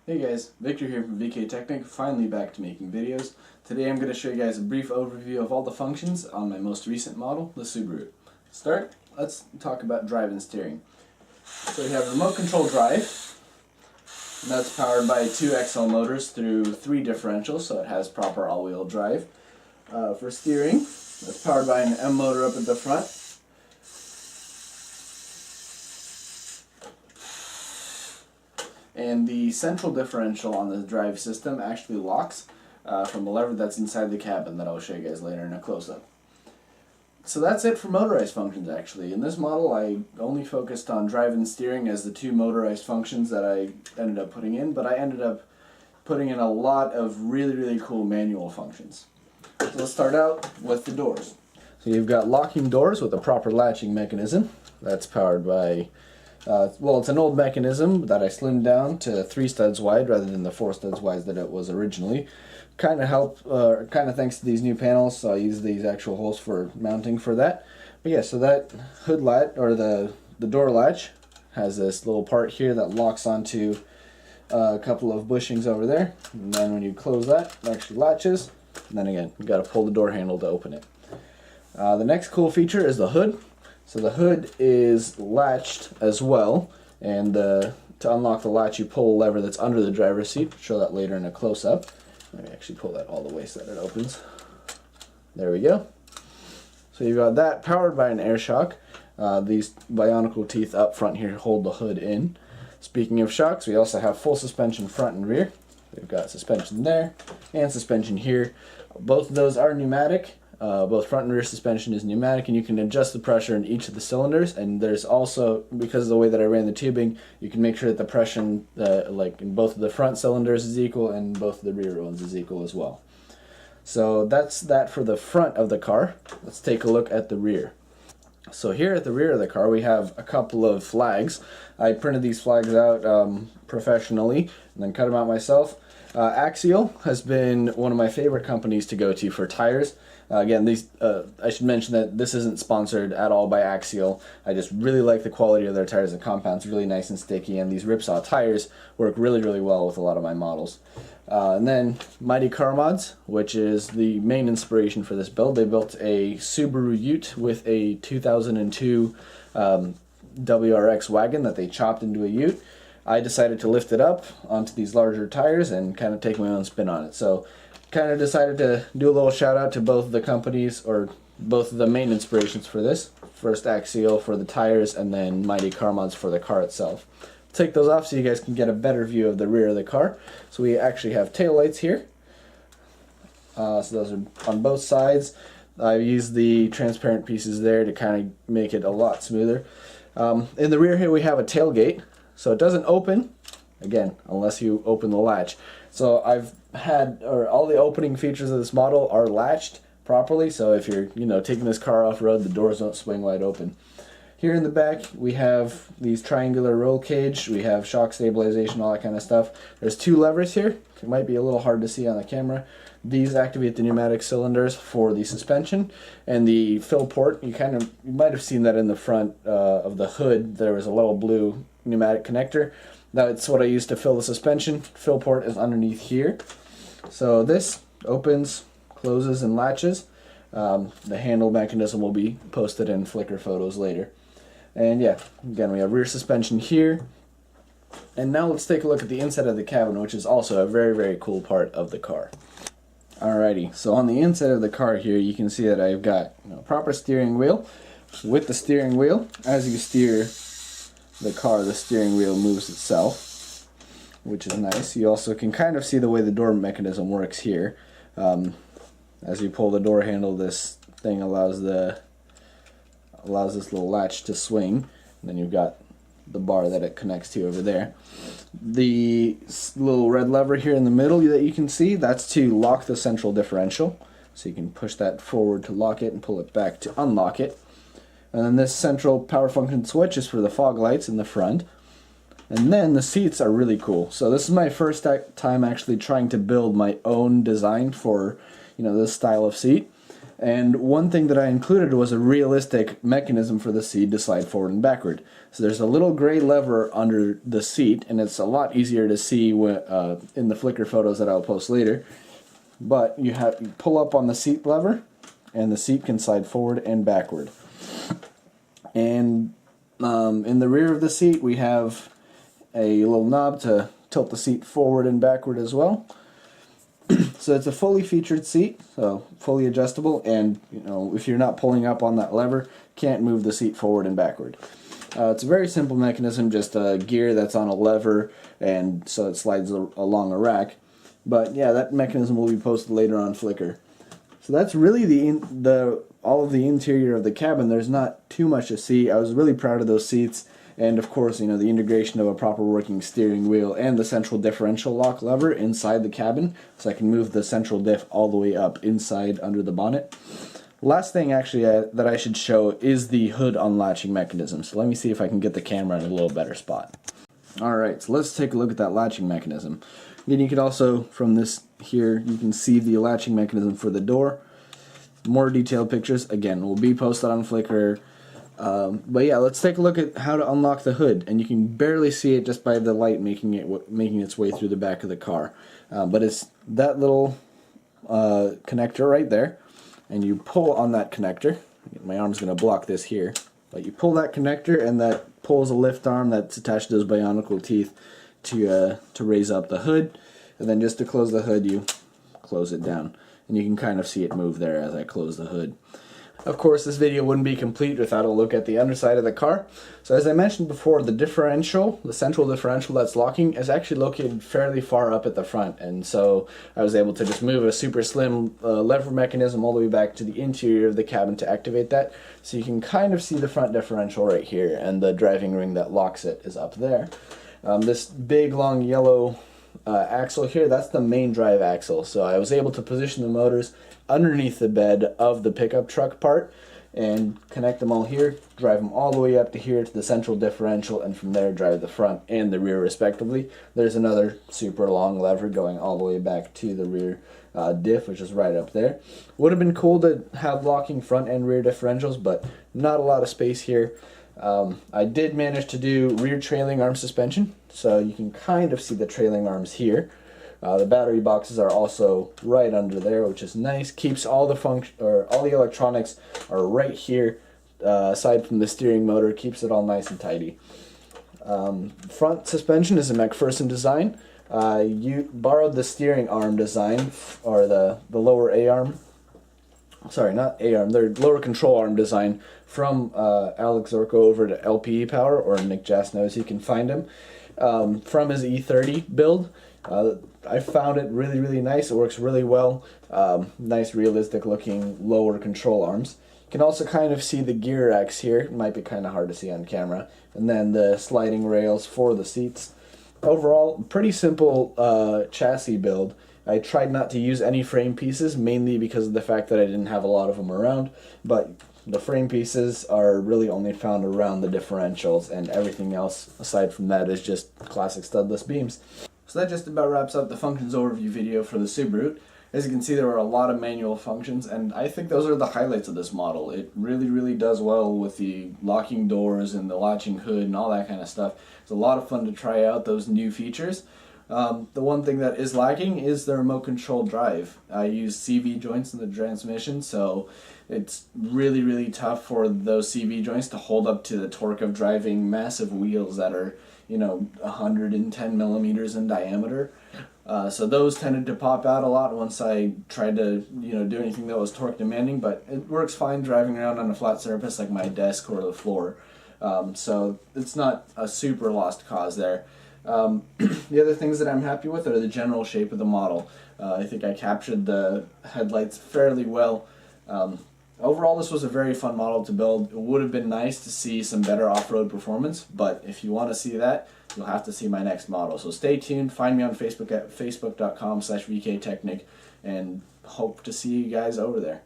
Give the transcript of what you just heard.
Hey guys, Victor here from VK Technic, finally back to making videos. Today I'm going to show you guys a brief overview of all the functions on my most recent model, the Subaru. To start, let's talk about drive and steering. So we have remote control drive, and that's powered by two Axial motors through 3 differentials, so it has proper all-wheel drive. For steering, that's powered by an M motor up at the front. And the central differential on the drive system actually locks from a lever that's inside the cabin that I'll show you guys later in a close-up. So that's it for motorized functions actually. In this model I only focused on drive and steering as the 2 motorized functions that I ended up putting in, but I ended up putting in a lot of really cool manual functions. So let's start out with the doors. So you've got locking doors with a proper latching mechanism. That's powered by well, it's an old mechanism that I slimmed down to 3 studs wide rather than the 4 studs wide that it was originally. Kind of thanks to these new panels, so I use these actual holes for mounting for that. But yeah, so that hood latch, or the door latch, has this little part here that locks onto a couple of bushings over there. And then when you close that, it actually latches. And then again, you got to pull the door handle to open it. The next cool feature is the hood. So the hood is latched as well, and to unlock the latch you pull a lever that's under the driver's seat. I'll show that later in a close-up. Let me actually pull that all the way so that it opens. There we go. So you've got that powered by an air shock. These bionicle teeth up front here hold the hood in. Speaking of shocks, we also have full suspension front and rear. We've got suspension there and suspension here. Both of those are pneumatic. Both front and rear suspension is pneumatic, and you can adjust the pressure in each of the cylinders, and there's also, because of the way that I ran the tubing, you can make sure that the pressure like in both of the front cylinders is equal and both of the rear ones is equal as well. So that's that for the front of the car. Let's take a look at the rear. So here at the rear of the car we have a couple of flags. I printed these flags out professionally and then cut them out myself. Axial has been one of my favorite companies to go to for tires. Again, I should mention that this isn't sponsored at all by Axial. I just really like the quality of their tires. The compound's really nice and sticky, and these Ripsaw tires work really well with a lot of my models. And then Mighty Car Mods, which is the main inspiration for this build. They built a Subaru Ute with a 2002 WRX wagon that they chopped into a Ute. I decided to lift it up onto these larger tires and kind of take my own spin on it. So kind of decided to do a little shout out to both of the companies, or both of the main inspirations for this. First Axial for the tires, and then Mighty Car Mods for the car itself. Take those off so you guys can get a better view of the rear of the car. So we actually have taillights here. So those are on both sides. I've used the transparent pieces there to kind of make it a lot smoother. In the rear here we have a tailgate. So it doesn't open, again, unless you open the latch. So all the opening features of this model are latched properly, so if you're taking this car off-road, the doors don't swing wide open. Here in the back we have these triangular roll cage, we have shock stabilization, all that kind of stuff. There's 2 levers here. It might be a little hard to see on the camera. These activate the pneumatic cylinders for the suspension, and the fill port, you might have seen that in the front of the hood. There was a little blue pneumatic connector. That's what I use to fill the suspension. Fill port is underneath here. So this opens, closes, and latches. The handle mechanism will be posted in Flickr photos later. And yeah, again, we have rear suspension here. And now let's take a look at the inside of the cabin, which is also a very cool part of the car. Alrighty, so on the inside of the car here, you can see that I've got proper steering wheel. With the steering wheel, as you steer the car, the steering wheel moves itself, which is nice. You also can kind of see the way the door mechanism works here. As you pull the door handle, this thing allows this little latch to swing, and then you've got the bar that it connects to over there. The little red lever here in the middle that you can see, that's to lock the central differential. So you can push that forward to lock it and pull it back to unlock it. And then this central power function switch is for the fog lights in the front. And then the seats are really cool. So this is my first time actually trying to build my own design for this style of seat. And one thing that I included was a realistic mechanism for the seat to slide forward and backward. So there's a little gray lever under the seat, and it's a lot easier to see when, in the Flickr photos that I'll post later. But you pull up on the seat lever, and the seat can slide forward and backward. And in the rear of the seat, we have a little knob to tilt the seat forward and backward as well. So it's a fully featured seat, so fully adjustable, and if you're not pulling up on that lever, can't move the seat forward and backward. It's a very simple mechanism, just a gear that's on a lever, and so it slides along a rack. But yeah, that mechanism will be posted later on Flickr. So that's really all of the interior of the cabin. There's not too much to see. I was really proud of those seats. And of course, the integration of a proper working steering wheel and the central differential lock lever inside the cabin, so I can move the central diff all the way up inside under the bonnet. Last thing actually that I should show is the hood unlatching mechanism. So let me see if I can get the camera in a little better spot. Alright, so let's take a look at that latching mechanism. Then you can also, from this here, you can see the latching mechanism for the door. More detailed pictures, again, will be posted on Flickr. But yeah, let's take a look at how to unlock the hood, and you can barely see it just by the light making its way through the back of the car. But it's that little connector right there, and you pull on that connector. My arm's going to block this here, but you pull that connector, and that pulls a lift arm that's attached to those bionicle teeth to raise up the hood, and then just to close the hood, you close it down, and you can kind of see it move there as I close the hood. Of course, this video wouldn't be complete without a look at the underside of the car. So as I mentioned before, the central differential that's locking is actually located fairly far up at the front, and so I was able to just move a super slim lever mechanism all the way back to the interior of the cabin to activate that. So you can kind of see the front differential right here, and the driving ring that locks it is up there. This big long yellow axle here, that's the main drive axle. So I was able to position the motors underneath the bed of the pickup truck part and connect them all here, drive them all the way up to here to the central differential, and from there drive the front and the rear respectively. There's another super long lever going all the way back to the rear diff, which is right up there. Would have been cool to have locking front and rear differentials, but not a lot of space here. I did manage to do rear trailing arm suspension, so you can kind of see the trailing arms here. The battery boxes are also right under there, which is nice. Keeps all the electronics are right here, aside from the steering motor. Keeps it all nice and tidy. Front suspension is a McPherson design. You borrowed the steering arm design, or the lower A-arm. Sorry, not A-arm, their lower control arm design from Alex Zorko over to LPE Power, or Nick Jasnow, you can find him, from his E30 build. I found it really, really nice. It works really well. Nice, realistic looking lower control arms. You can also kind of see the gear X here. It might be kind of hard to see on camera. And then the sliding rails for the seats. Overall, pretty simple chassis build. I tried not to use any frame pieces, mainly because of the fact that I didn't have a lot of them around, but the frame pieces are really only found around the differentials, and everything else aside from that is just classic studless beams. So that just about wraps up the functions overview video for the Subarute. As you can see, there are a lot of manual functions, and I think those are the highlights of this model. It really, really does well with the locking doors and the latching hood and all that kind of stuff. It's a lot of fun to try out those new features. The one thing that is lacking is the remote control drive. I use CV joints in the transmission, so it's really, really tough for those CV joints to hold up to the torque of driving massive wheels that are, 110 millimeters in diameter. So those tended to pop out a lot once I tried to, do anything that was torque demanding, but it works fine driving around on a flat surface like my desk or the floor. So it's not a super lost cause there. The other things that I'm happy with are the general shape of the model. I think I captured the headlights fairly well. Overall, this was a very fun model to build. It would have been nice to see some better off-road performance, but if you want to see that, you'll have to see my next model. So stay tuned, find me on Facebook at facebook.com/VKTechnic, and hope to see you guys over there.